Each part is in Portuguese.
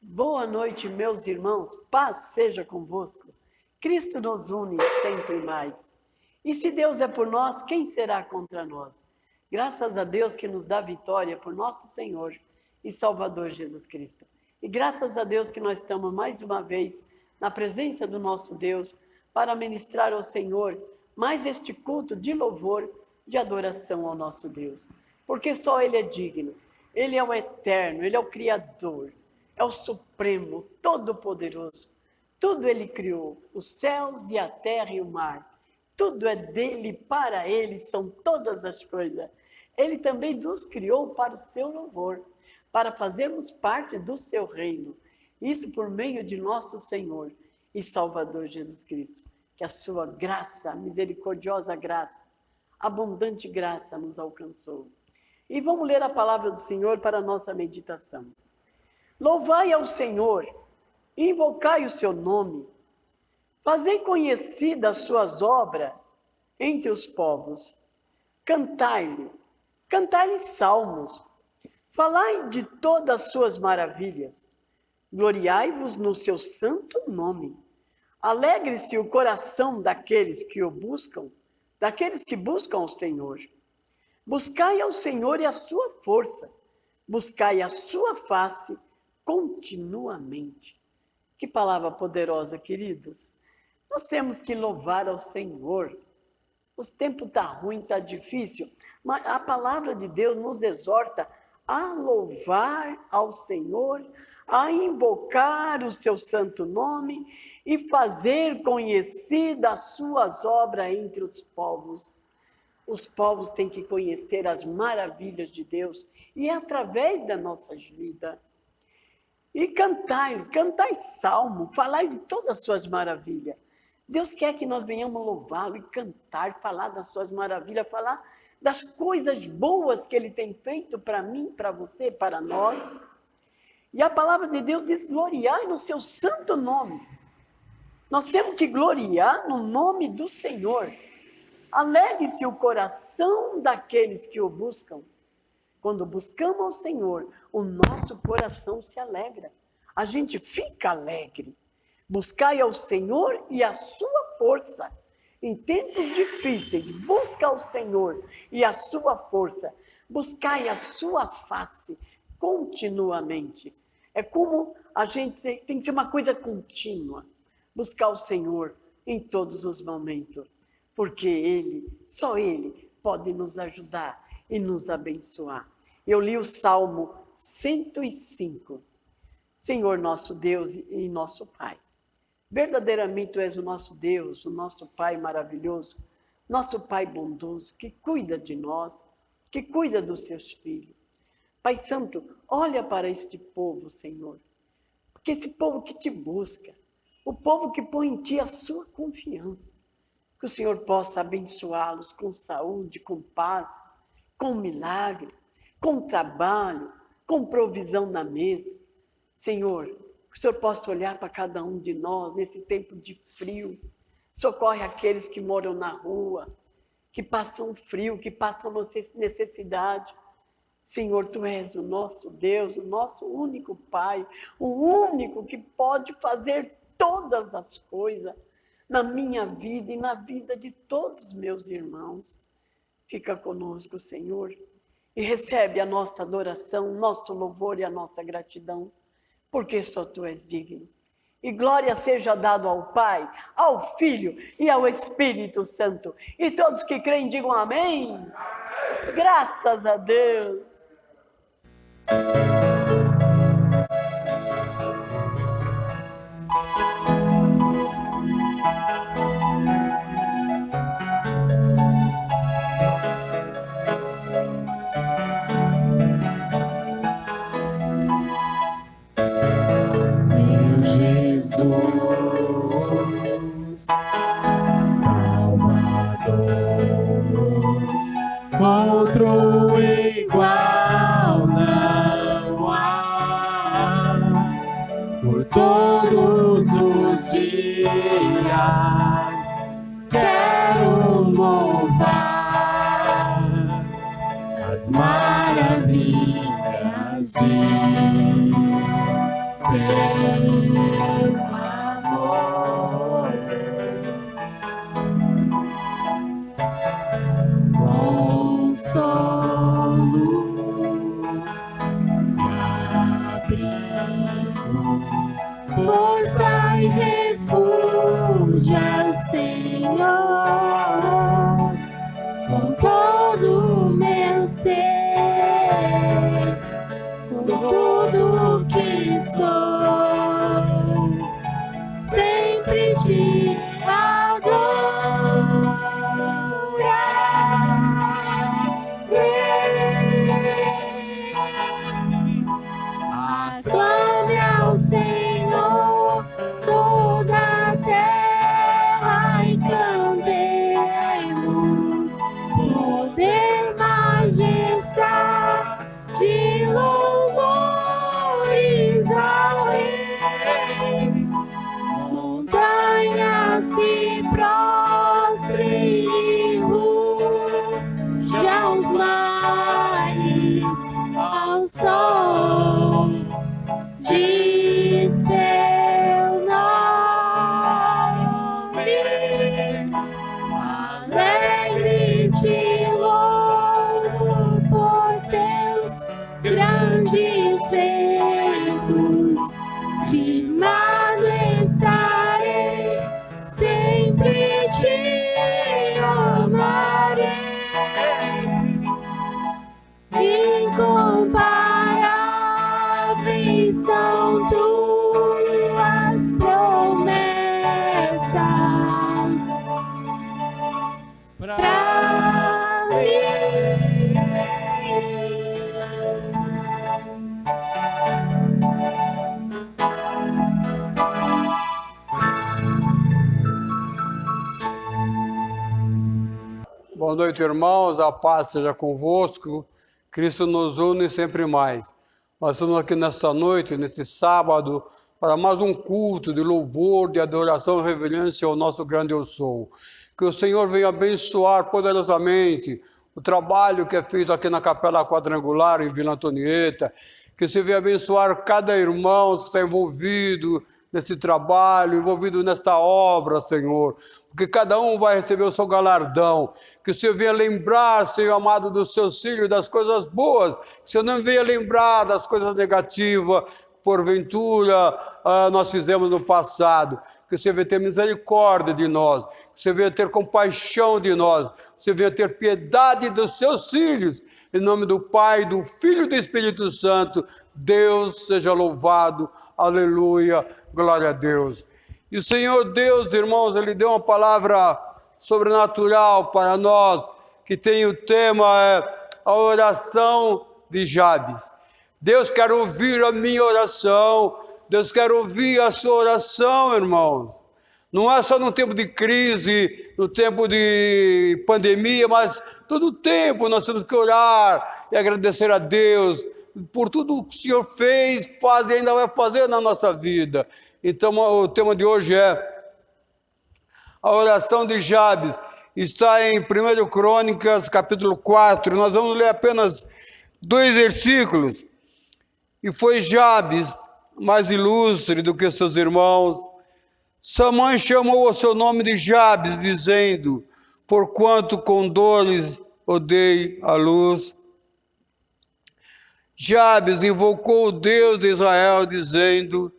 Boa noite, meus irmãos, paz seja convosco. Cristo nos une sempre mais. E se Deus é por nós, quem será contra nós? Graças a Deus que nos dá vitória por nosso Senhor e Salvador Jesus Cristo. E graças a Deus que nós estamos mais uma vez na presença do nosso Deus para ministrar ao Senhor mais este culto de louvor, de adoração ao nosso Deus. Porque só Ele é digno, Ele é o eterno, Ele é o Criador. É o Supremo, Todo-Poderoso. Tudo Ele criou, os céus e a terra e o mar. Tudo é dele, para Ele são todas as coisas. Ele também nos criou para o seu louvor, para fazermos parte do seu reino. Isso por meio de nosso Senhor e Salvador Jesus Cristo. Que a sua graça, misericordiosa graça, abundante graça nos alcançou. E vamos ler a palavra do Senhor para a nossa meditação. Louvai ao Senhor, invocai o seu nome, fazei conhecidas as suas obras entre os povos, cantai-lhe salmos, falai de todas as suas maravilhas, gloriai-vos no seu santo nome, alegre-se o coração daqueles que o buscam, daqueles que buscam o Senhor. Buscai ao Senhor e a sua força, buscai a sua face continuamente. Que palavra poderosa, queridos. Nós temos que louvar ao Senhor. Os tempos estão ruins, está difícil, mas a palavra de Deus nos exorta a louvar ao Senhor, a invocar o seu santo nome e fazer conhecidas as suas obras entre os povos. Os povos têm que conhecer as maravilhas de Deus e é através da nossa vida. E cantai salmo, falai de todas as suas maravilhas. Deus quer que nós venhamos louvá-lo e cantar, falar das suas maravilhas, falar das coisas boas que Ele tem feito para mim, para você, para nós. E a palavra de Deus diz, gloriai no seu santo nome. Nós temos que gloriar no nome do Senhor. Alegre-se o coração daqueles que o buscam. Quando buscamos ao Senhor, o nosso coração se alegra. A gente fica alegre. Buscai ao Senhor e a sua força. Em tempos difíceis, busca ao Senhor e a sua força. Buscai a sua face continuamente. É como a gente tem que ser uma coisa contínua. Buscar o Senhor em todos os momentos. Porque Ele, só Ele, pode nos ajudar e nos abençoar. Eu li o Salmo 105. Senhor nosso Deus e nosso Pai, verdadeiramente Tu és o nosso Deus, o nosso Pai maravilhoso, nosso Pai bondoso, que cuida de nós, que cuida dos seus filhos. Pai Santo, olha para este povo, Senhor, porque esse povo que Te busca, o povo que põe em Ti a sua confiança, que o Senhor possa abençoá-los com saúde, com paz, com milagre, com trabalho, com provisão na mesa. Senhor, que o Senhor possa olhar para cada um de nós nesse tempo de frio. Socorre aqueles que moram na rua, que passam frio, que passam necessidade. Senhor, Tu és o nosso Deus, o nosso único Pai, o único que pode fazer todas as coisas na minha vida e na vida de todos os meus irmãos. Fica conosco, Senhor, e recebe a nossa adoração, nosso louvor e a nossa gratidão, porque só Tu és digno. E glória seja dado ao Pai, ao Filho e ao Espírito Santo. E todos que creem digam amém. Amém. Graças a Deus. Jesus, Salvador, outro igual não há. Por todos os dias quero louvar as maravilhas de seu amor. Consolo força e refúgio ao Senhor, com todo o meu ser, com tudo que sou, sempre te aclame ao Senhor toda a terra e cantemos poder, majestade, louvores ao Rei. Montanha se prostre e ruge aos mares, ao sol de seu nome. Alegre te louvo por teus grandes feitos, firmado estarei, sempre te amarei. Incomparáveis são tuas promessas pra mim. Boa noite, irmãos. A paz seja convosco. Cristo nos une sempre mais. Nós estamos aqui nesta noite, nesse sábado, para mais um culto de louvor, de adoração e reverência ao nosso grande eu sou. Que o Senhor venha abençoar poderosamente o trabalho que é feito aqui na Capela Quadrangular, em Vila Antonieta. Que o Senhor venha abençoar cada irmão que está envolvido nesse trabalho, envolvido nesta obra, Senhor. Porque cada um vai receber o seu galardão. Que o Senhor venha lembrar, Senhor amado, dos seus filhos, das coisas boas. Que o Senhor não venha lembrar das coisas negativas, porventura, nós fizemos no passado. Que o Senhor venha ter misericórdia de nós. Que o Senhor venha ter compaixão de nós. Que o Senhor venha ter piedade dos seus filhos. Em nome do Pai, do Filho e do Espírito Santo. Deus seja louvado. Aleluia. Glória a Deus. E o Senhor Deus, irmãos, Ele deu uma palavra sobrenatural para nós, que tem o tema a oração de Jabes. Deus quer ouvir a minha oração, Deus quer ouvir a sua oração, irmãos. Não é só no tempo de crise, no tempo de pandemia, mas todo tempo nós temos que orar e agradecer a Deus por tudo que o Senhor fez, faz e ainda vai fazer na nossa vida. Então o tema de hoje é a oração de Jabes. Está em 1 Crônicas, capítulo 4. Nós vamos ler apenas 2 versículos. E foi Jabes mais ilustre do que seus irmãos. Sua mãe chamou o seu nome de Jabes, dizendo: porquanto com dores o dei à luz. Jabes invocou o Deus de Israel, dizendo: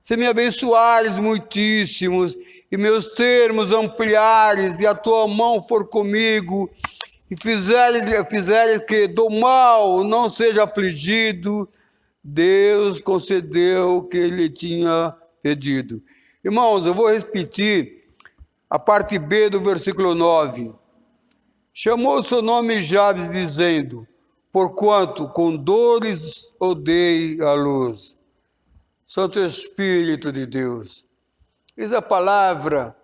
se me abençoares muitíssimos, e meus termos ampliares, e a tua mão for comigo, e fizeres que do mal não seja afligido, Deus concedeu o que ele tinha pedido. Irmãos, eu vou repetir a parte B do versículo 9. Chamou o seu nome Jabes, dizendo: porquanto com dores o dei à luz. Santo Espírito de Deus, diz a palavra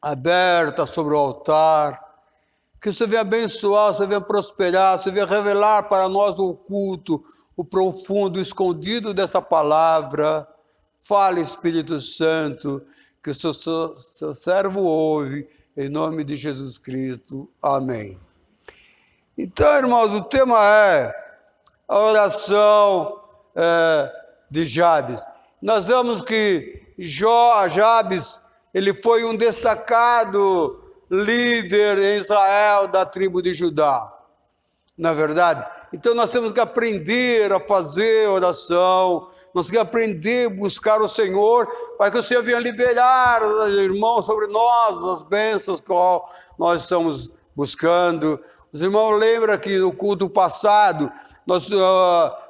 aberta sobre o altar, que você venha abençoar, você venha prosperar, você venha revelar para nós o oculto, o profundo, o escondido dessa palavra. Fale, Espírito Santo, que o seu servo ouve, em nome de Jesus Cristo. Amém. Então, irmãos, o tema é a oração de Jabes. Nós vemos que Jabes, ele foi um destacado líder em Israel da tribo de Judá, na verdade. Então nós temos que aprender a fazer oração, nós temos que aprender a buscar o Senhor, para que o Senhor venha liberar, irmãos, sobre nós, as bênçãos que nós estamos buscando. Os irmãos lembram que no culto passado, nós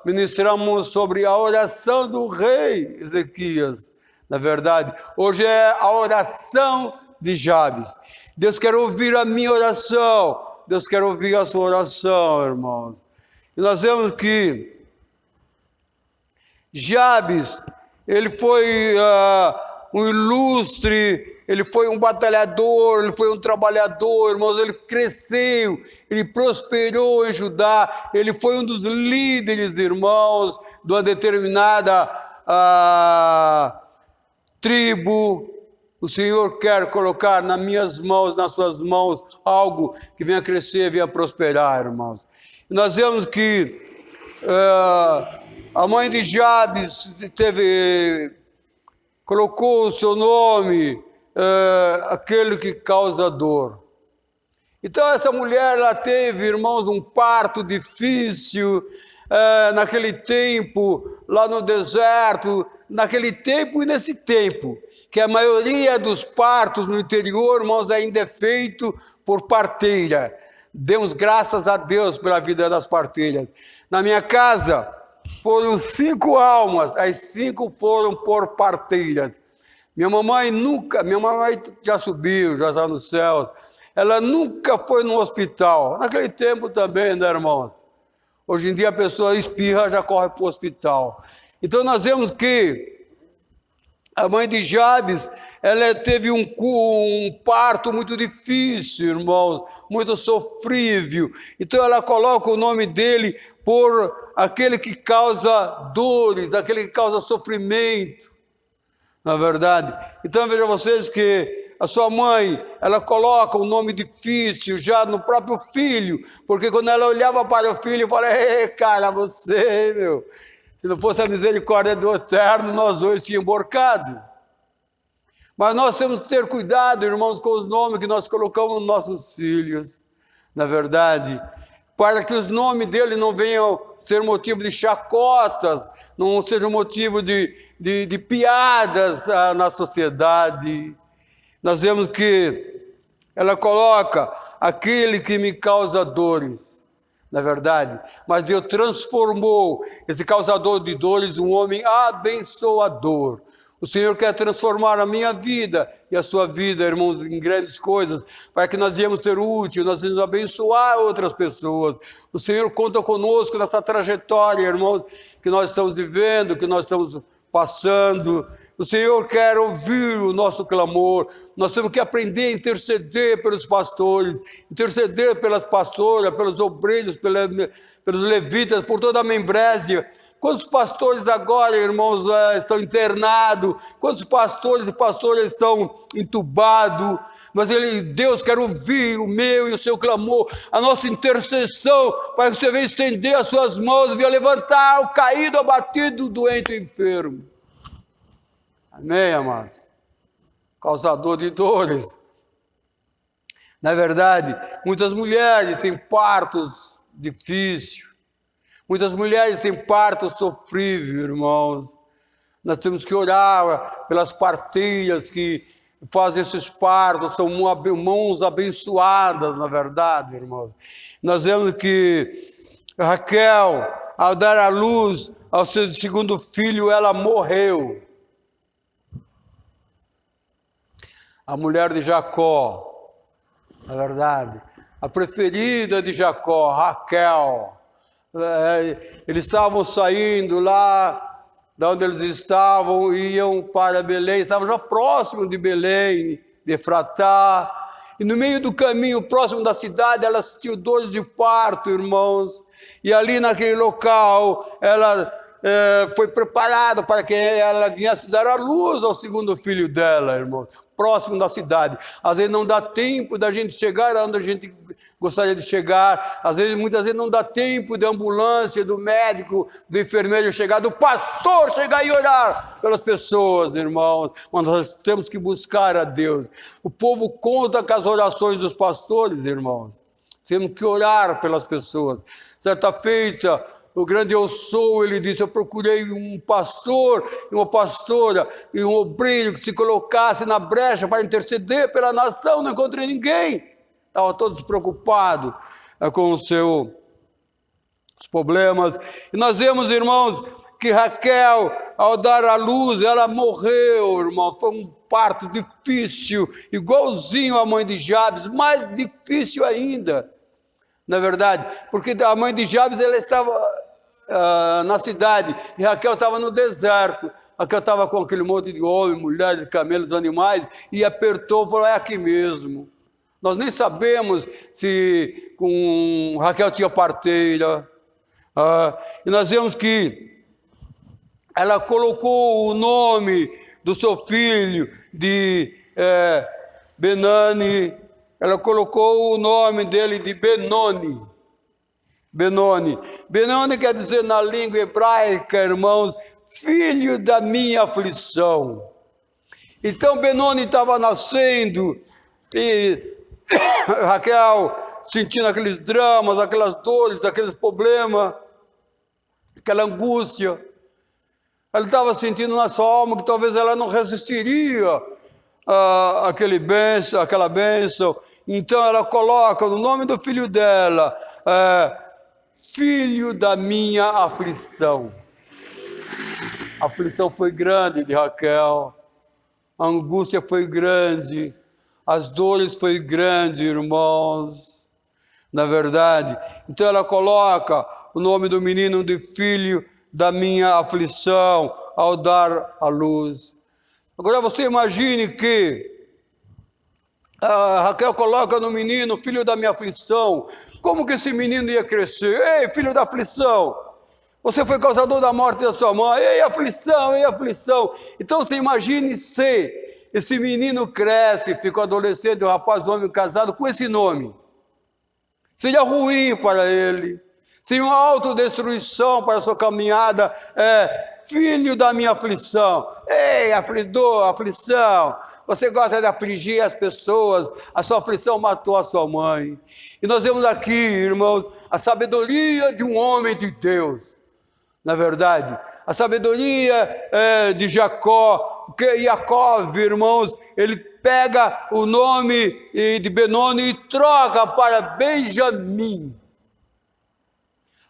ministramos sobre a oração do rei Ezequias, na verdade. Hoje é a oração de Jabes. Deus quer ouvir a minha oração, Deus quer ouvir a sua oração, irmãos. E nós vemos que Jabes, ele foi um ilustre, ele foi um batalhador, ele foi um trabalhador, irmãos, ele cresceu, ele prosperou em Judá, ele foi um dos líderes, irmãos, de uma determinada tribo. O Senhor quer colocar nas minhas mãos, nas suas mãos, algo que venha crescer, venha prosperar, irmãos. E nós vemos que a mãe de Jabes colocou o seu nome, aquele que causa dor. Então essa mulher, ela teve, irmãos, um parto difícil, naquele tempo, lá no deserto, naquele tempo e nesse tempo, que a maioria dos partos no interior, irmãos, ainda é feito por parteira. Demos graças a Deus pela vida das parteiras. Na minha casa, foram 5 almas, as 5 foram por parteiras. Minha mamãe já subiu, já está nos céus, ela nunca foi no hospital. Naquele tempo também, né, irmãos? Hoje em dia a pessoa espirra, já corre para o hospital. Então nós vemos que a mãe de Jabes, ela teve um parto muito difícil, irmãos, muito sofrível. Então ela coloca o nome dele por aquele que causa dores, aquele que causa sofrimento, na verdade. Então veja vocês que a sua mãe, ela coloca um nome difícil já no próprio filho, porque quando ela olhava para o filho, falava: ei, cara, você, meu, se não fosse a misericórdia do Eterno, nós dois tínhamos emborcado. Mas nós temos que ter cuidado, irmãos, com os nomes que nós colocamos nos nossos filhos, na verdade, para que os nomes dele não venham ser motivo de chacotas, não sejam motivo de piadas na sociedade. Nós vemos que ela coloca aquele que me causa dores, na verdade, mas Deus transformou esse causador de dores em um homem abençoador. O Senhor quer transformar a minha vida e a sua vida, irmãos, em grandes coisas, para que nós venhamos ser úteis, nós venhamos abençoar outras pessoas. O Senhor conta conosco nessa trajetória, irmãos, que nós estamos vivendo, que nós estamos passando. O Senhor quer ouvir o nosso clamor. Nós temos que aprender a interceder pelos pastores, interceder pelas pastoras, pelos obreiros, pelos levitas, por toda a membrésia. Quantos pastores agora, irmãos, estão internados? Quantos pastores e pastoras estão entubados? Mas Deus quer ouvir o meu e o seu clamor, a nossa intercessão, para que você venha estender as suas mãos e venha levantar o caído, abatido, doente e enfermo. Amém, amados? Causador de dores. Na verdade, muitas mulheres têm partos difíceis. Muitas mulheres têm parto sofrível, irmãos. Nós temos que orar pelas parteiras que fazem esses partos, são mãos abençoadas, na verdade, irmãos. Nós vemos que Raquel, ao dar à luz ao seu segundo filho, ela morreu. A mulher de Jacó, na verdade, a preferida de Jacó, Raquel. Eles estavam saindo lá de onde eles estavam, iam para Belém, estavam já próximo de Belém, de Efratá, e no meio do caminho, próximo da cidade, elas tinham dores de parto, irmãos, e ali naquele local, ela foi preparada para que ela viesse dar a luz ao segundo filho dela, irmão, próximo da cidade. Às vezes não dá tempo da gente chegar onde a gente gostaria de chegar, às vezes, muitas vezes não dá tempo da ambulância, do médico, do enfermeiro chegar, do pastor chegar e orar pelas pessoas, irmãos, mas nós temos que buscar a Deus. O povo conta com as orações dos pastores, irmãos, temos que orar pelas pessoas. Certa feita, o grande eu sou, ele disse, eu procurei um pastor, uma pastora e um obreiro que se colocasse na brecha para interceder pela nação, não encontrei ninguém. Estavam todos preocupados com os seus problemas. E nós vemos, irmãos, que Raquel, ao dar à luz, ela morreu, irmão. Foi um parto difícil, igualzinho à mãe de Jabes, mais difícil ainda. Na verdade, porque a mãe de Jabes, ela estava na cidade, e Raquel estava no deserto. Raquel estava com aquele monte de homens, mulheres, camelos, animais, e apertou, falou, é aqui mesmo. Nós nem sabemos se com Raquel tinha parteira. E nós vemos que ela colocou o nome do seu filho de Benoni. Ela colocou o nome dele de Benoni. Benoni. Benoni quer dizer na língua hebraica, irmãos, filho da minha aflição. Então Benoni estava nascendo e Raquel sentindo aqueles dramas, aquelas dores, aqueles problemas, aquela angústia. Ela estava sentindo na sua alma que talvez ela não resistiria àquela bênção. Então ela coloca no nome do filho dela, filho da minha aflição. A aflição foi grande de Raquel, a angústia foi grande, as dores foi grande, irmãos, na verdade. Então ela coloca o nome do menino de filho da minha aflição ao dar à luz. Agora você imagine que Raquel coloca no menino, filho da minha aflição. Como que esse menino ia crescer? Ei, filho da aflição, você foi causador da morte da sua mãe. Ei, aflição, ei, aflição. Então você imagine se esse menino cresce, fica um adolescente, um rapaz, um homem casado com esse nome. Seria ruim para ele. Seria uma autodestruição para a sua caminhada. Filho da minha aflição. Ei, aflidor, aflição. Você gosta de afligir as pessoas. A sua aflição matou a sua mãe. E nós vemos aqui, irmãos, a sabedoria de um homem de Deus. Na verdade, a sabedoria de Jacó, que Jacó, irmãos, ele pega o nome de Benoni e troca para Benjamim.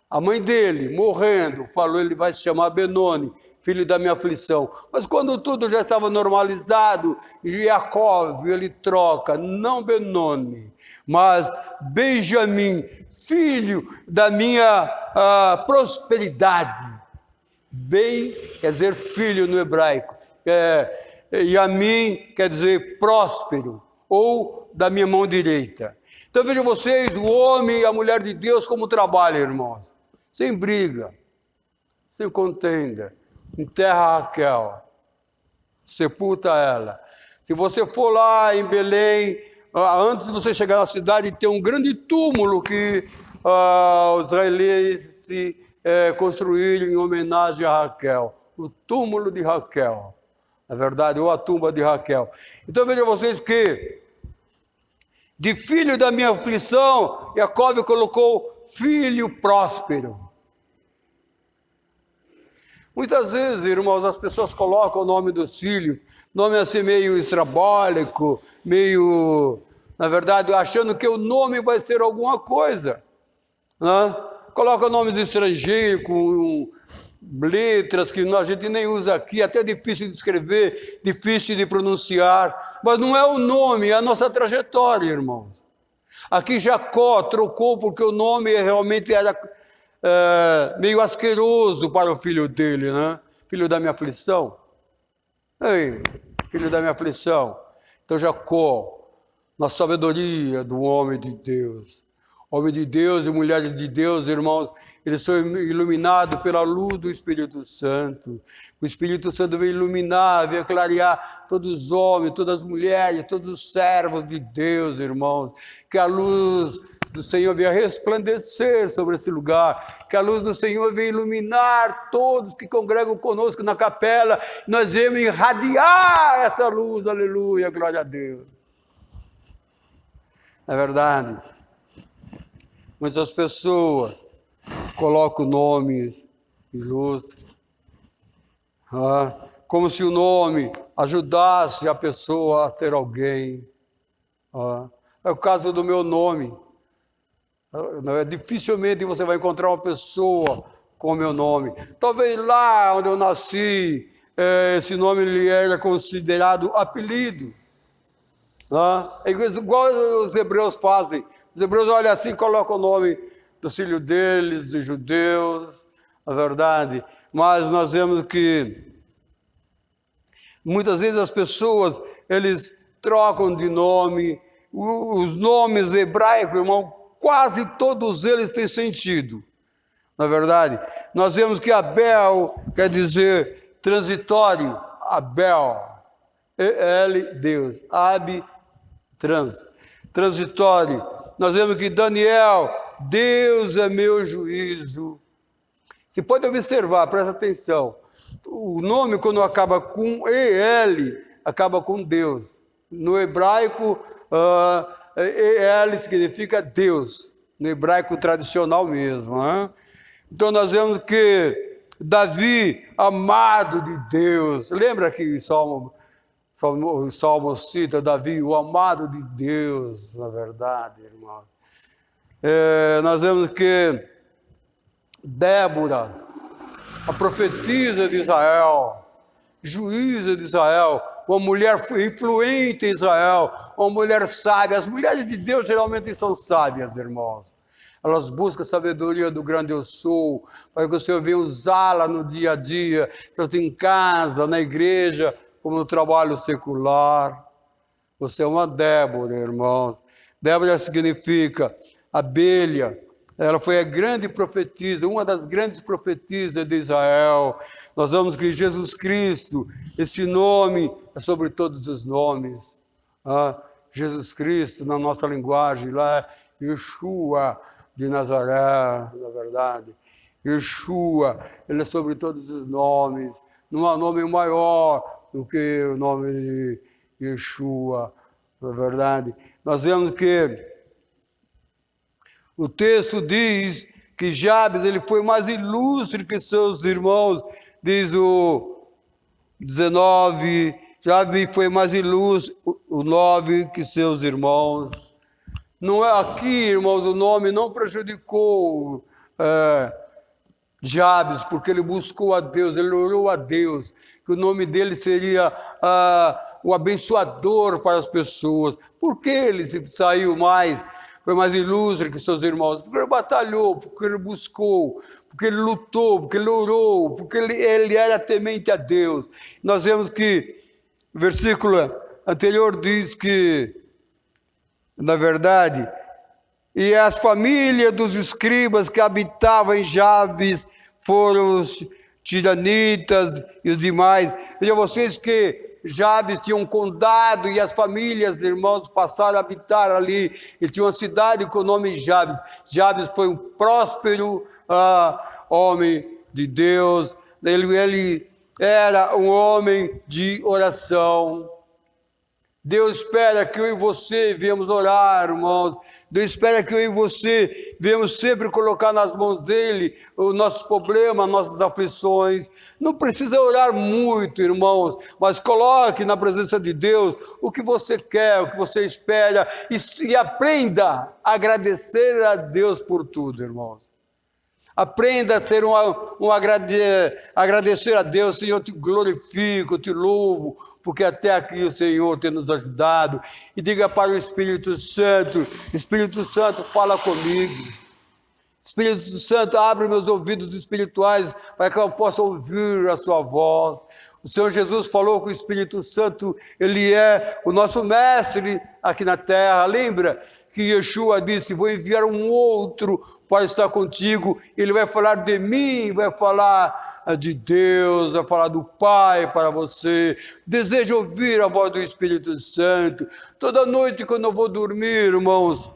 A mãe dele, morrendo, falou, ele vai se chamar Benoni, filho da minha aflição. Mas quando tudo já estava normalizado, Jacó, ele troca, não Benoni, mas Benjamim, filho da minha prosperidade. Bem quer dizer filho no hebraico. Yamim quer dizer próspero, ou da minha mão direita. Então vejam vocês, o homem e a mulher de Deus como trabalham, irmãos. Sem briga, sem contenda. Enterra Raquel, sepulta ela. Se você for lá em Belém, antes de você chegar na cidade, tem um grande túmulo que os israelenses construíram em homenagem a Raquel. O túmulo de Raquel, na verdade, ou a tumba de Raquel. Então vejam vocês que, de filho da minha aflição, Jacó colocou filho próspero. Muitas vezes, irmãos, as pessoas colocam o nome dos filhos, nome assim meio estrambólico, meio, na verdade, achando que o nome vai ser alguma coisa. Né? Coloca nomes estrangeiros, com letras que a gente nem usa aqui, até difícil de escrever, difícil de pronunciar, mas não é o nome, é a nossa trajetória, irmãos. Aqui Jacó trocou porque o nome realmente era meio asqueroso para o filho dele, né? Filho da minha aflição. Ei, filho da minha aflição. Então Jacó, na sabedoria do homem de Deus, Homem de Deus e mulheres de Deus, irmãos, eles são iluminados pela luz do Espírito Santo. O Espírito Santo vem iluminar, vem clarear todos os homens, todas as mulheres, todos os servos de Deus, irmãos. Que a luz do Senhor venha resplandecer sobre esse lugar. Que a luz do Senhor venha iluminar todos que congregam conosco na capela. Nós viemos irradiar essa luz, aleluia, glória a Deus. É verdade. Muitas pessoas colocam nomes ilustres, como se o nome ajudasse a pessoa a ser alguém. É o caso do meu nome. Dificilmente você vai encontrar uma pessoa com o meu nome. Talvez lá onde eu nasci, esse nome ele era considerado apelido. É igual os hebreus fazem. Os hebreus olham assim e colocam o nome do filho deles, dos judeus, a verdade. Mas nós vemos que muitas vezes as pessoas, eles trocam de nome. Os nomes hebraicos, irmão, quase todos eles têm sentido. Na verdade, nós vemos que Abel quer dizer transitório. Abel, E-L, Deus. Ab, transitório. Nós vemos que Daniel, Deus é meu juízo. Você pode observar, presta atenção. O nome, quando acaba com E-L, acaba com Deus. No hebraico, E-L significa Deus. No hebraico tradicional mesmo. Então nós vemos que Davi, amado de Deus. Lembra que o Salmo cita Davi, o amado de Deus, na verdade, irmãos. Nós vemos que Débora, a profetisa de Israel, juíza de Israel, uma mulher influente em Israel, uma mulher sábia. As mulheres de Deus geralmente são sábias, irmãos. Elas buscam a sabedoria do grande eu sou, para que o Senhor venha usá-la no dia a dia, tanto em casa, na igreja, como no trabalho secular. Você é uma Débora, irmãos. Débora significa abelha. Ela foi a grande profetisa, uma das grandes profetisas de Israel. Nós vemos que Jesus Cristo, esse nome é sobre todos os nomes. Jesus Cristo, na nossa linguagem, lá é Yeshua de Nazaré, na verdade. Yeshua, ele é sobre todos os nomes. Não há nome maior do que o nome de Yeshua, na verdade. Nós vemos que o texto diz que Jabes ele foi mais ilustre que seus irmãos, diz o 19, Jabes foi mais ilustre, o 9, que seus irmãos. Não é aqui, irmãos, o nome não prejudicou Jabes, porque ele buscou a Deus, ele orou a Deus, que o nome dele seria o abençoador para as pessoas. Por que ele saiu mais, foi mais ilustre que seus irmãos? Porque ele batalhou, porque ele buscou, porque ele lutou, porque ele orou, porque ele era temente a Deus. Nós vemos que o versículo anterior diz que, na verdade, e as famílias dos escribas que habitavam em Jabes foram os tiranitas e os demais. Vejam vocês que Jabes tinha um condado e as famílias, irmãos, passaram a habitar ali. E tinha uma cidade com o nome Jabes. Jabes foi um próspero homem de Deus. Ele era um homem de oração. Deus espera que eu e você venhamos orar, irmãos. Deus espera que eu e você venhamos sempre colocar nas mãos dele os nossos problemas, nossas aflições. Não precisa orar muito, irmãos, mas coloque na presença de Deus o que você quer, o que você espera, e aprenda a agradecer a Deus por tudo, irmãos. Aprenda a ser agradecer a Deus. Senhor, eu te glorifico, eu te louvo, porque até aqui o Senhor tem nos ajudado. E diga para o Espírito Santo, fala comigo. Espírito Santo, abre meus ouvidos espirituais para que eu possa ouvir a sua voz. O Senhor Jesus falou que o Espírito Santo, ele é o nosso mestre aqui na terra. Lembra que Yeshua disse, vou enviar um outro para estar contigo. Ele vai falar de mim, vai falar de Deus, vai falar do Pai para você. Deseja ouvir a voz do Espírito Santo. Toda noite quando eu vou dormir, irmãos,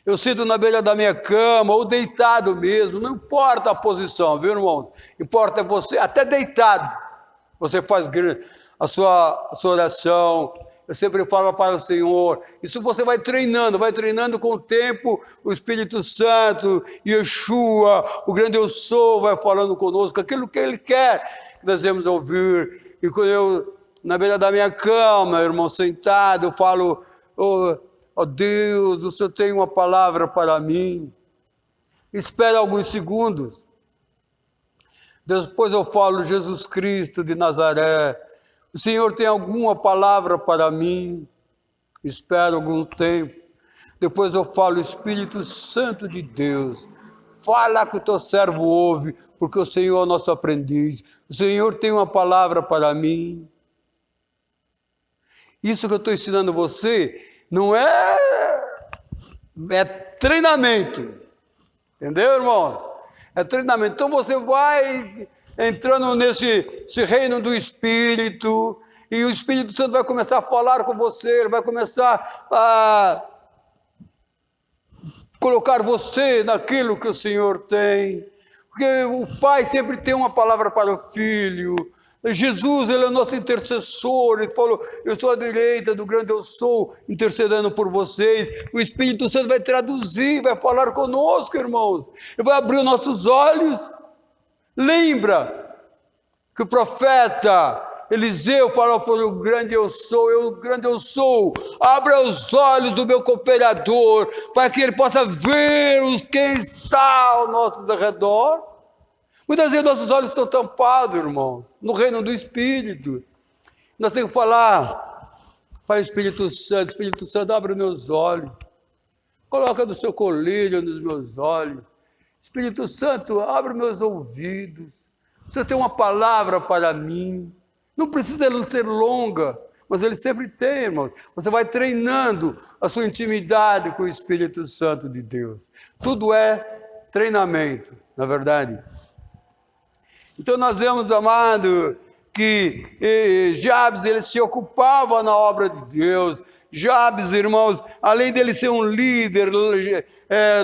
eu sinto na beira da minha cama, ou deitado mesmo, não importa a posição, viu, irmãos? Importa você, até deitado, você faz a sua oração. Eu sempre falo para o Senhor, isso você vai treinando com o tempo, o Espírito Santo, Yeshua, o grande eu sou, vai falando conosco, aquilo que Ele quer que nós devemos ouvir. E quando eu, na beira da minha cama, irmão, sentado, eu falo, ó Deus, o Senhor tem uma palavra para mim. Espera alguns segundos. Depois eu falo, Jesus Cristo de Nazaré, o Senhor tem alguma palavra para mim? Espera algum tempo. Depois eu falo, Espírito Santo de Deus, fala que o teu servo ouve, porque o Senhor é nosso aprendiz. O Senhor tem uma palavra para mim. Isso que eu estou ensinando você não é treinamento, entendeu, irmãos? É treinamento. Então você vai entrando nesse reino do Espírito, e o Espírito Santo vai começar a falar com você, ele vai começar a colocar você naquilo que o Senhor tem, porque o Pai sempre tem uma palavra para o Filho. Jesus, ele é o nosso intercessor, ele falou, eu estou à direita do grande eu sou, intercedendo por vocês. O Espírito Santo vai traduzir, vai falar conosco, irmãos, ele vai abrir os nossos olhos. Lembra que o profeta Eliseu falou para o grande eu sou, abra os olhos do meu cooperador, para que ele possa ver quem está ao nosso redor. Muitas vezes nossos olhos estão tampados, irmãos, no reino do Espírito. Nós temos que falar para o Espírito Santo, abre meus olhos, coloca no seu colírio nos meus olhos. Espírito Santo, abre meus ouvidos. Você tem uma palavra para mim. Não precisa ser longa, mas ele sempre tem, irmãos. Você vai treinando a sua intimidade com o Espírito Santo de Deus. Tudo é treinamento, na verdade. Então nós vemos, amado, que Jabes, ele se ocupava na obra de Deus. Jabes, irmãos, além dele ser um líder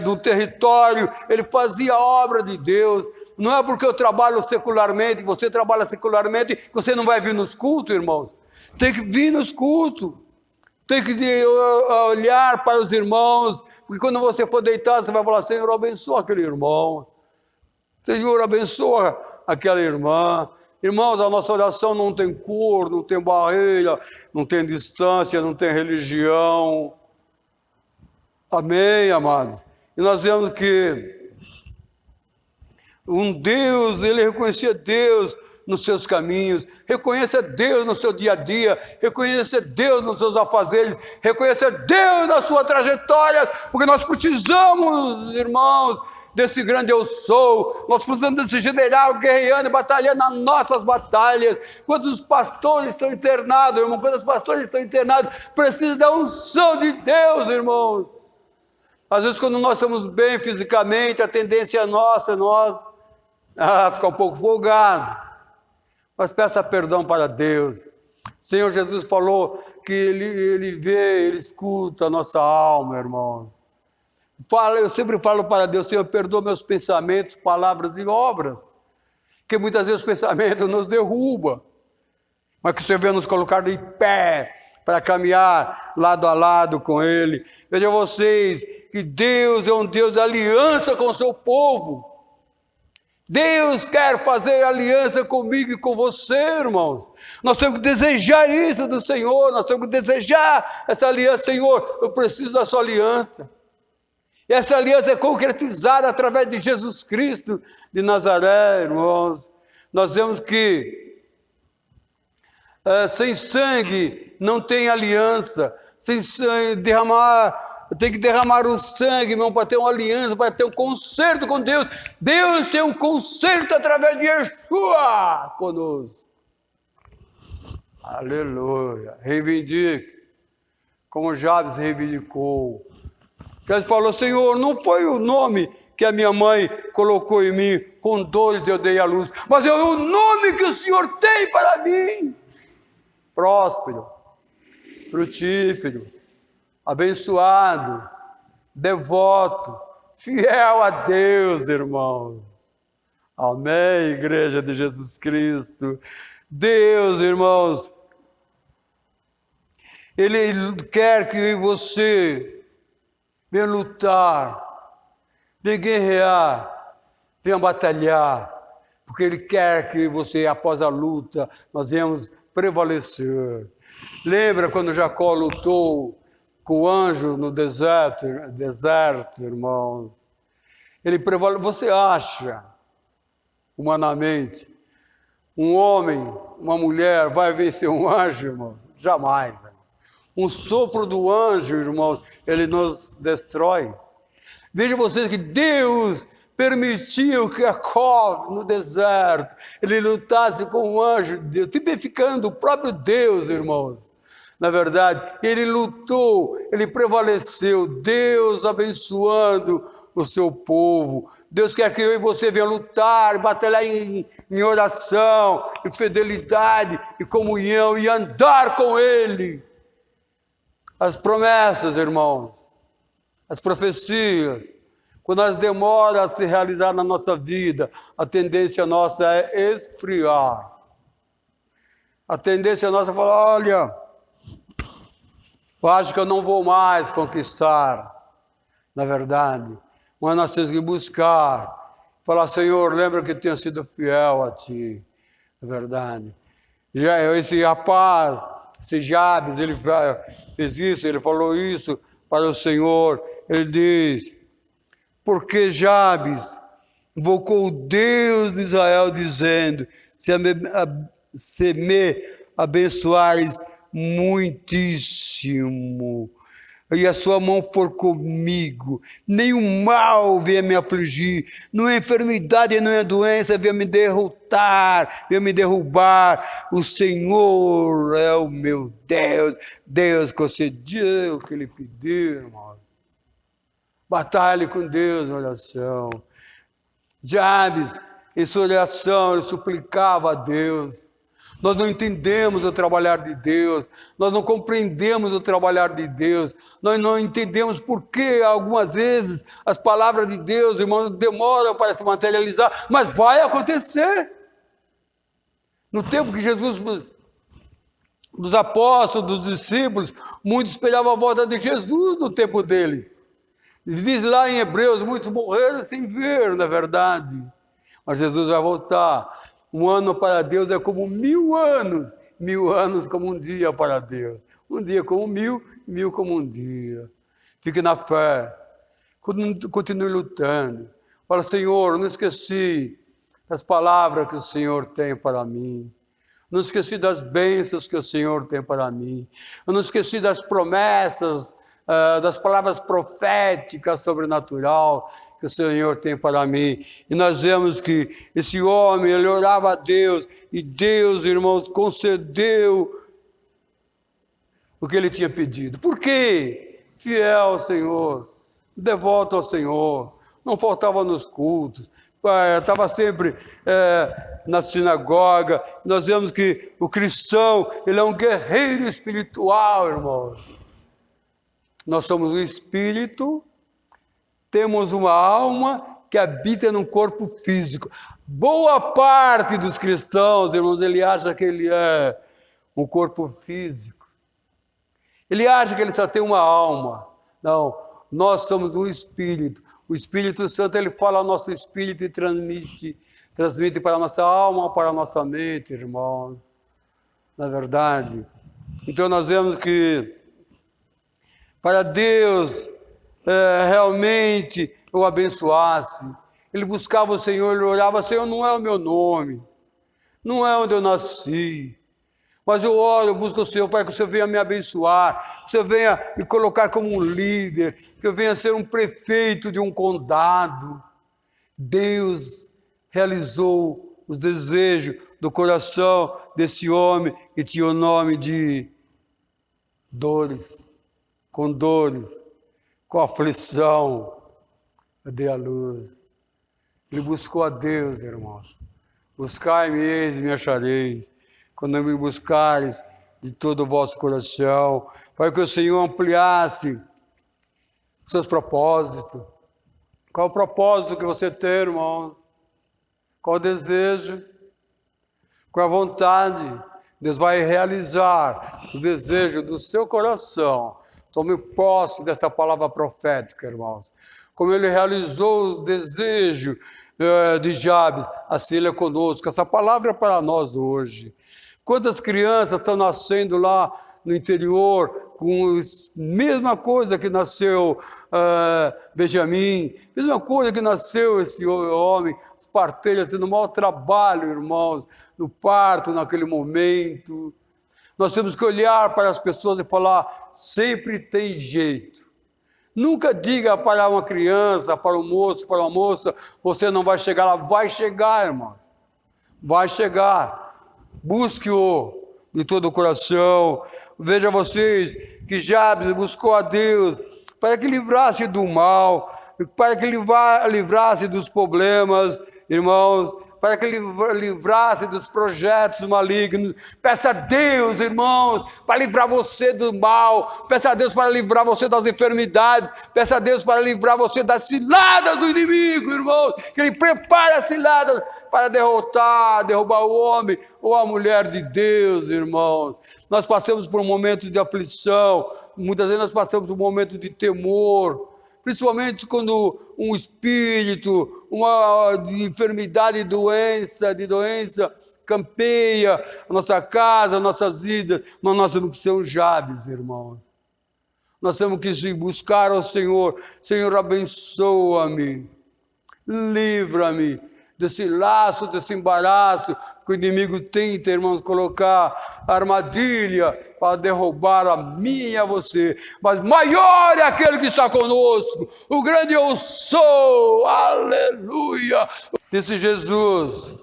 do território, ele fazia a obra de Deus. Não é porque eu trabalho secularmente, você trabalha secularmente, que você não vai vir nos cultos, irmãos. Tem que vir nos cultos. Tem que olhar para os irmãos, porque quando você for deitado, você vai falar, Senhor, abençoa aquele irmão. Senhor, abençoa aquela irmã. Irmãos, a nossa oração não tem cor, não tem barreira, não tem distância, não tem religião. Amém, amados? E nós vemos que um Deus, ele reconhecia Deus nos seus caminhos, reconheça Deus no seu dia a dia, reconheça Deus nos seus afazeres, reconheça Deus na sua trajetória, porque nós precisamos, irmãos, desse grande eu sou. Nós precisamos desse general guerreando e batalhando nas nossas batalhas. Quando os pastores estão internados, irmão, quando os pastores estão internados, precisa da unção de Deus, irmãos. Às vezes quando nós estamos bem fisicamente, a tendência nossa é nós ficar um pouco folgado. Mas peça perdão para Deus. O Senhor Jesus falou que Ele vê, Ele escuta a nossa alma, irmãos. Eu sempre falo para Deus, Senhor, perdoa meus pensamentos, palavras e obras, porque muitas vezes os pensamentos nos derrubam, mas que o Senhor venha nos colocar de pé, para caminhar lado a lado com Ele. Vejam vocês, que Deus é um Deus de aliança com o seu povo. Deus quer fazer aliança comigo e com você, irmãos. Nós temos que desejar isso do Senhor, nós temos que desejar essa aliança. Senhor, eu preciso da sua aliança. E essa aliança é concretizada através de Jesus Cristo de Nazaré, irmãos. Nós vemos que sem sangue não tem aliança. Sem sangue, derramar Eu tenho que derramar o sangue, irmão, para ter uma aliança, para ter um concerto com Deus. Deus tem um concerto através de Yeshua conosco. Aleluia. Reivindique, como Jabes reivindicou. Ele falou: Senhor, não foi o nome que a minha mãe colocou em mim, com dores eu dei à luz, mas é o nome que o Senhor tem para mim. Próspero, frutífero, abençoado, devoto, fiel a Deus, irmãos. Amém, Igreja de Jesus Cristo. Deus, irmãos, Ele quer que eu e você venha lutar, venha guerrear, venha batalhar, porque Ele quer que você, após a luta, nós venhamos prevalecer. Lembra quando Jacó lutou com o anjo no deserto, irmãos? Ele prevaleceu. Você acha, humanamente, um homem, uma mulher vai vencer um anjo, irmãos? Jamais. Um sopro do anjo, irmãos, ele nos destrói. Vejam vocês que Deus permitiu que Jacó, no deserto, ele lutasse com o anjo de Deus, tipificando o próprio Deus, irmãos. Na verdade, ele lutou, ele prevaleceu, Deus abençoando o seu povo. Deus quer que eu e você venha lutar, batalhar em oração, em fidelidade, em comunhão e andar com Ele. As promessas, irmãos, as profecias, quando elas demoram a se realizar na nossa vida, a tendência nossa é esfriar. A tendência nossa é falar: olha, eu acho que eu não vou mais conquistar. Na verdade, mas nós temos que buscar, falar: Senhor, lembra que eu tenho sido fiel a Ti. Na verdade. Já esse rapaz, esse Jabes, ele fez isso, ele falou isso para o Senhor. Ele diz: porque Jabes invocou o Deus de Israel, dizendo: se me abençoares muitíssimo, e a sua mão for comigo, nenhum mal venha me afligir, não é enfermidade, não é doença, venha me derrotar, venha me derrubar. O Senhor é o meu Deus. Deus concedeu o que ele pediu, irmão. Batalhe com Deus na oração. Jabes, em sua oração, ele suplicava a Deus. Nós não entendemos o trabalhar de Deus, nós não compreendemos o trabalhar de Deus, nós não entendemos por que algumas vezes as palavras de Deus, irmãos, demoram para se materializar, mas vai acontecer. No tempo que Jesus, dos apóstolos, dos discípulos, muitos esperavam a volta de Jesus no tempo deles. Diz lá em Hebreus, muitos morreram sem ver, na verdade, mas Jesus vai voltar. Um ano para Deus é como 1000 anos, 1000 anos como um dia para Deus. Um dia como 1000, 1000 como um dia. Fique na fé, continue lutando. Fala: Senhor, eu não esqueci das palavras que o Senhor tem para mim. Não esqueci das bênçãos que o Senhor tem para mim. Eu não esqueci das promessas, das palavras proféticas, sobrenatural que o Senhor tem para mim. E nós vemos que esse homem, ele orava a Deus, e Deus, irmãos, concedeu o que ele tinha pedido. Por quê? Fiel ao Senhor, devoto ao Senhor, não faltava nos cultos, estava sempre na sinagoga. Nós vemos que o cristão, ele é um guerreiro espiritual, irmãos. Nós somos um espírito, temos uma alma que habita num corpo físico. Boa parte dos cristãos, irmãos, ele acha que ele é um corpo físico. Ele acha que ele só tem uma alma. Não, nós somos um espírito. O Espírito Santo, ele fala ao nosso espírito e transmite para a nossa alma, para a nossa mente, irmãos. Na verdade. Então nós vemos que para Deus realmente o abençoasse, ele buscava o Senhor, ele orava: Senhor, não é o meu nome, não é onde eu nasci, Mas eu oro, eu busco o Senhor para que o Senhor venha me abençoar, que o Senhor venha me colocar como um líder, que eu venha ser um prefeito de um condado. Deus realizou os desejos do coração desse homem que tinha o nome de dores, com aflição. Eu dei a luz. Ele buscou a Deus, irmãos. Buscai-me, eis, me achareis. Quando me buscares de todo o vosso coração, para que o Senhor ampliasse seus propósitos. Qual o propósito que você tem, irmãos? Qual o desejo? Qual a vontade? Deus vai realizar o desejo do seu coração. Tome posse dessa palavra profética, irmãos. Como ele realizou os desejos de Jabes, assim ele é conosco. Essa palavra é para nós hoje. Quantas crianças estão nascendo lá no interior com a mesma coisa que nasceu Benjamim, mesma coisa que nasceu esse homem, as parteiras tendo maior trabalho, irmãos, no parto, naquele momento. Nós temos que olhar para as pessoas e falar, sempre tem jeito. Nunca diga para uma criança, para um moço, para uma moça, você não vai chegar lá. Vai chegar, irmãos. Vai chegar. Busque-o de todo o coração. Veja vocês que Jabes buscou a Deus para que livrasse do mal, para que livrasse dos problemas, irmãos, para que livrasse dos projetos malignos. Peça a Deus, irmãos, para livrar você do mal. Peça a Deus para livrar você das enfermidades. Peça a Deus para livrar você das ciladas do inimigo, irmãos. Que Ele prepare as ciladas para derrubar o homem ou a mulher de Deus, irmãos. Nós passamos por um momento de aflição. Muitas vezes nós passamos por um momento de temor. Principalmente quando um espírito, uma de enfermidade de doença, campeia a nossa casa, as nossas vidas. Mas nós temos que ser um Jabes, irmãos. Nós temos que buscar ao Senhor. Senhor, abençoa-me, livra-me desse laço, desse embaraço que o inimigo tenta, irmãos, colocar armadilha para derrubar a mim e a você. Mas maior é aquele que está conosco, o grande eu sou, aleluia. Disse Jesus,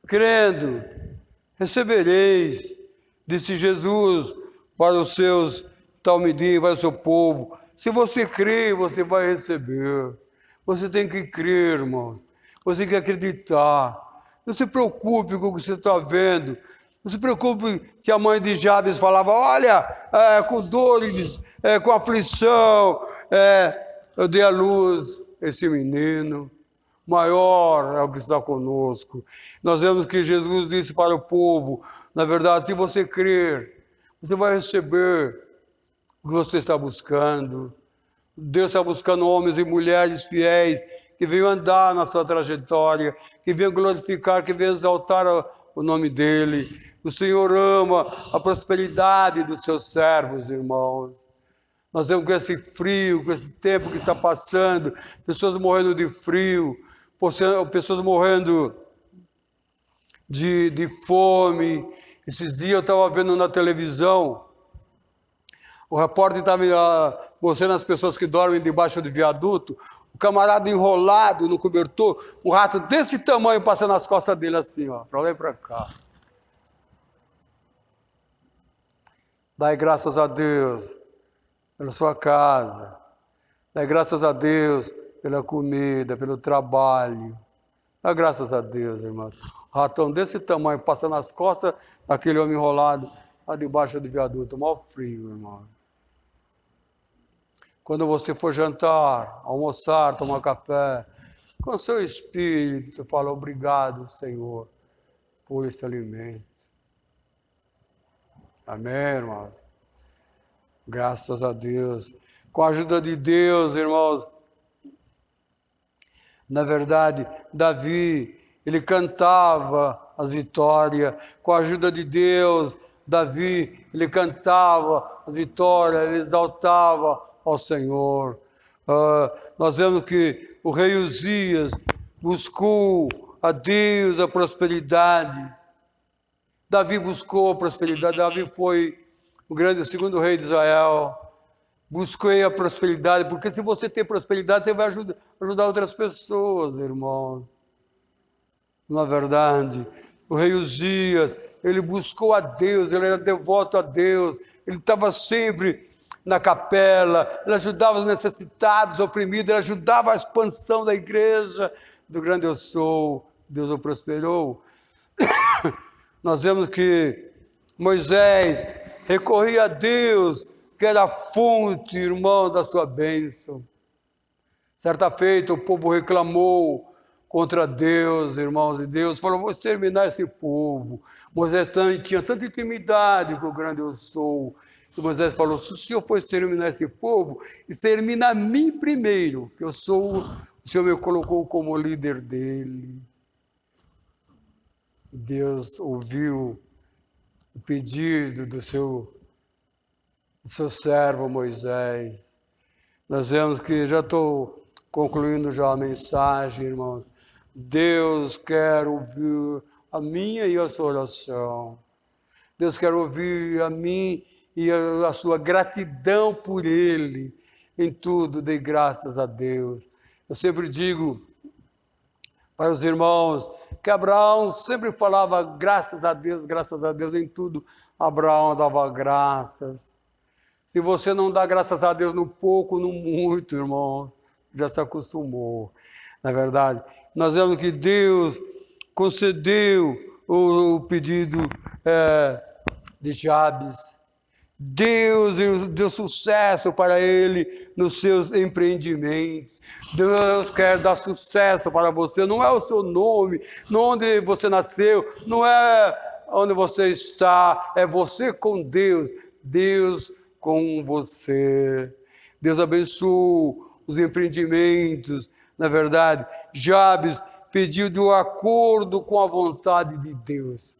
crendo, recebereis, disse Jesus para os seus talmidim, para o seu povo. Se você crê, você vai receber. Você tem que crer, irmãos. Você tem que acreditar. Não se preocupe com o que você está vendo. Não se preocupe se a mãe de Jabes falava, olha, com dores, com aflição, eu dei à luz esse menino. Maior é o que está conosco. Nós vemos que Jesus disse para o povo, na verdade, se você crer, você vai receber o que você está buscando. Deus está buscando homens e mulheres fiéis, que venham andar na sua trajetória, que venham glorificar, que venham exaltar o nome dEle. O Senhor ama a prosperidade dos seus servos, irmãos. Nós vemos com esse frio, com esse tempo que está passando, pessoas morrendo de frio, pessoas morrendo de fome. Esses dias eu estava vendo na televisão, o repórter estava mostrando as pessoas que dormem debaixo de viaduto, o camarada enrolado no cobertor, um rato desse tamanho passando nas costas dele assim, ó, para lá e para cá. Dai graças a Deus pela sua casa. Dai graças a Deus pela comida, pelo trabalho. Dá graças a Deus, irmão. Ratão desse tamanho passando nas costas daquele homem enrolado lá debaixo do viaduto. Mó frio, irmão. Quando você for jantar, almoçar, tomar café, com o seu espírito, fala obrigado, Senhor, por esse alimento. Amém, irmãos? Graças a Deus. Com a ajuda de Deus, irmãos. Na verdade, Davi, ele cantava as vitórias. Com a ajuda de Deus, Davi, ele cantava as vitórias, ele exaltava ao Senhor. Nós vemos que o rei Uzias buscou a Deus a prosperidade. Davi buscou a prosperidade. Davi foi o grande segundo rei de Israel. Busquei a prosperidade, porque se você tem prosperidade, você vai ajudar outras pessoas, irmãos. Na verdade, o rei Uzias, ele buscou a Deus, ele era devoto a Deus, ele estava sempre na capela, ele ajudava os necessitados, oprimidos, ele ajudava a expansão da igreja. Do grande eu sou, Deus o prosperou. Nós vemos que Moisés recorria a Deus, que era a fonte, irmão, da sua bênção. Certa feita, o povo reclamou contra Deus, irmãos, e Deus falou: vou exterminar esse povo. Moisés tinha tanta intimidade com o grande eu sou. E Moisés falou: se o Senhor for exterminar esse povo, extermina a mim primeiro, que eu sou, o Senhor me colocou como líder dele. Deus ouviu o pedido do seu servo Moisés. Nós vemos que, já estou concluindo já a mensagem, irmãos, Deus quer ouvir a minha e a sua oração. Deus quer ouvir a mim e a sua gratidão por Ele. Em tudo, dê graças a Deus. Eu sempre digo para os irmãos que Abraão sempre falava graças a Deus, em tudo Abraão dava graças. Se você não dá graças a Deus no pouco, no muito, irmão, já se acostumou. Na verdade, nós vemos que Deus concedeu o pedido de Jabes. Deus deu sucesso para ele nos seus empreendimentos. Deus quer dar sucesso para você. Não é o seu nome, não é onde você nasceu, não é onde você está, é você com Deus. Deus com você. Deus abençoou os empreendimentos. Na verdade, Jabes pediu de acordo com a vontade de Deus.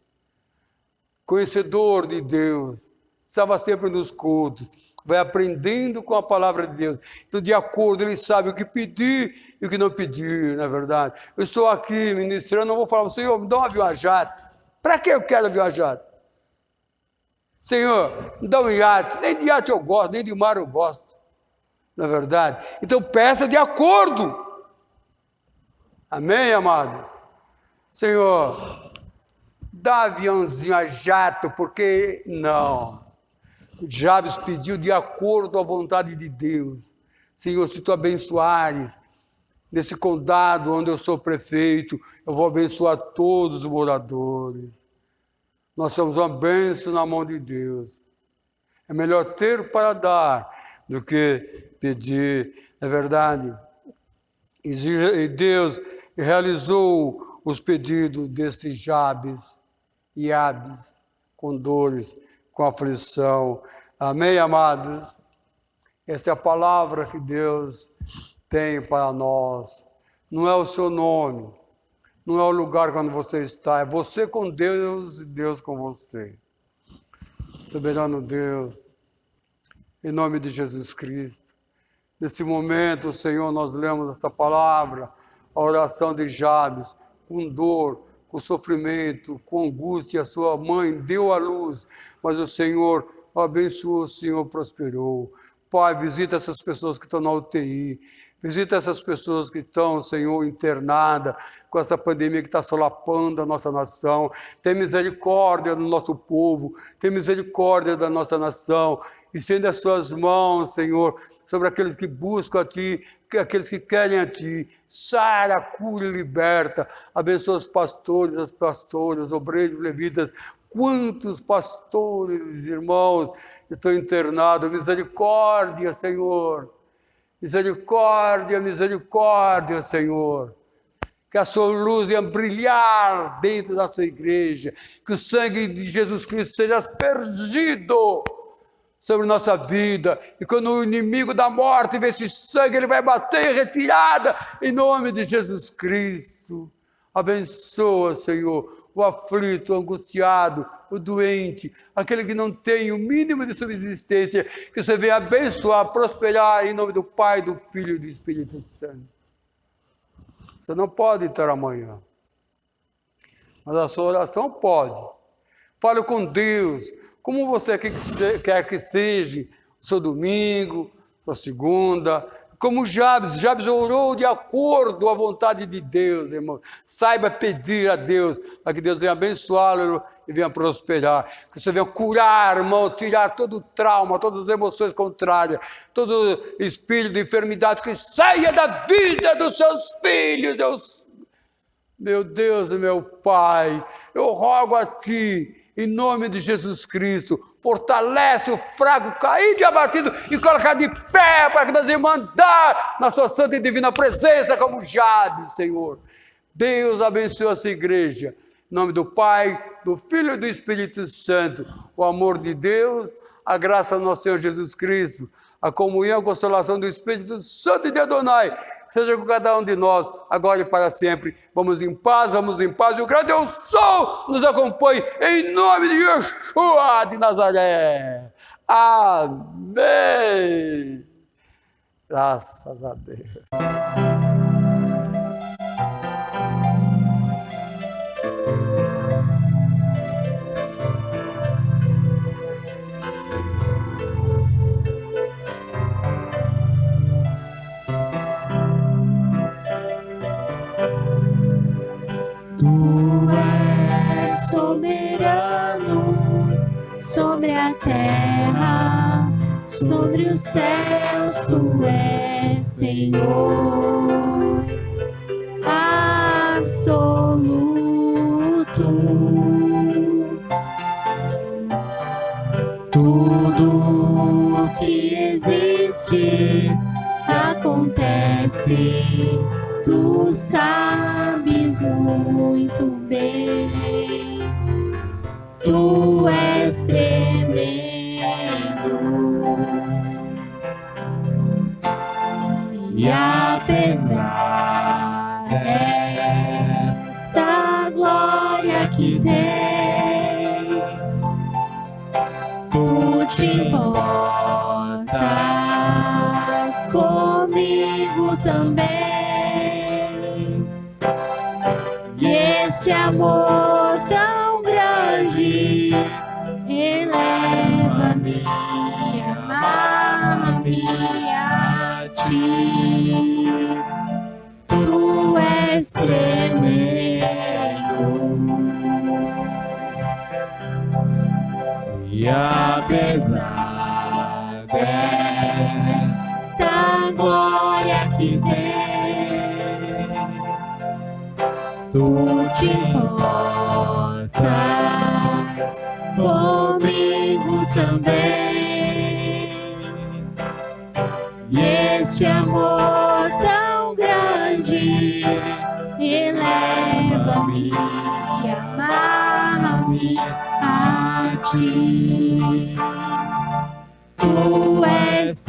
Conhecedor de Deus. Estava sempre nos cultos, vai aprendendo com a palavra de Deus. Então, de acordo, ele sabe o que pedir e o que não pedir, na verdade. Eu estou aqui ministrando, não vou falar: Senhor, me dá um avião a jato. Para que eu quero avião a jato? Senhor, me dá um iate. Nem de iate eu gosto, nem de mar eu gosto, na verdade. Então, peça de acordo. Amém, amado? Senhor, dá aviãozinho a jato, porque não. Jabes pediu de acordo à vontade de Deus. Senhor, se tu abençoares nesse condado onde eu sou prefeito, eu vou abençoar todos os moradores. Nós somos uma bênção na mão de Deus. É melhor ter para dar do que pedir. É verdade. E Deus realizou os pedidos desse Jabes e Abes, com dores, com aflição. Amém, amados? Essa é a palavra que Deus tem para nós. Não é o seu nome, não é o lugar onde você está, é você com Deus e Deus com você. Soberano Deus, em nome de Jesus Cristo, nesse momento, Senhor, nós lemos esta palavra, a oração de Jabes, com dor, com sofrimento, com angústia. A sua mãe deu à luz, mas o Senhor abençoou, o Senhor prosperou. Pai, visita essas pessoas que estão na UTI, visita essas pessoas que estão, Senhor, internadas com essa pandemia que está solapando a nossa nação. Tem misericórdia do nosso povo, tem misericórdia da nossa nação. Estende as suas mãos, Senhor, sobre aqueles que buscam a Ti, aqueles que querem a Ti. Sara, cura e liberta. Abençoa os pastores, as pastoras, os obreiros, levitas. Quantos pastores, irmãos, estão internados. Misericórdia, Senhor. Misericórdia, misericórdia, Senhor. Que a sua luz venha brilhar dentro da sua igreja. Que o sangue de Jesus Cristo seja aspergido sobre nossa vida, e quando o inimigo da morte vê esse sangue, ele vai bater em retirada, em nome de Jesus Cristo. Abençoa, Senhor, o aflito, o angustiado, o doente, aquele que não tem o mínimo de subsistência, que você venha abençoar, prosperar, em nome do Pai, do Filho e do Espírito Santo. Você não pode estar amanhã, mas a sua oração pode. Fale com Deus, como você quer que seja o seu domingo, sua segunda. Como Jabes orou de acordo à vontade de Deus, irmão. Saiba pedir a Deus, para que Deus venha abençoá-lo e venha prosperar. Que você venha curar, irmão, tirar todo o trauma, todas as emoções contrárias, todo espírito de enfermidade que saia da vida dos seus filhos. Meu Deus e meu Pai, eu rogo a Ti, em nome de Jesus Cristo, fortalece o fraco, caído e abatido e colocar de pé para que nós irmãos andar na sua santa e divina presença como Jabes, Senhor. Deus abençoe essa igreja. Em nome do Pai, do Filho e do Espírito Santo. O amor de Deus, a graça do nosso Senhor Jesus Cristo, a comunhão e a consolação do Espírito Santo e de Adonai, seja com cada um de nós, agora e para sempre. Vamos em paz, e o grande Deus Sol nos acompanhe, em nome de Yeshua de Nazaré. Amém. Graças a Deus. Sobre a terra, sobre os céus, Tu és Senhor absoluto. Tudo que existe acontece, Tu sabes muito bem. Tu és tremendo, e apesar desta glória que tens, Tu te importas comigo também. E esse amor tão grande eleva-me, ama-me a Ti. Tu és tremendo, e apesar desta glória que tens, Tu te importas comigo também. E este amor tão grande eleva-me e amarra-me a Ti. Tu és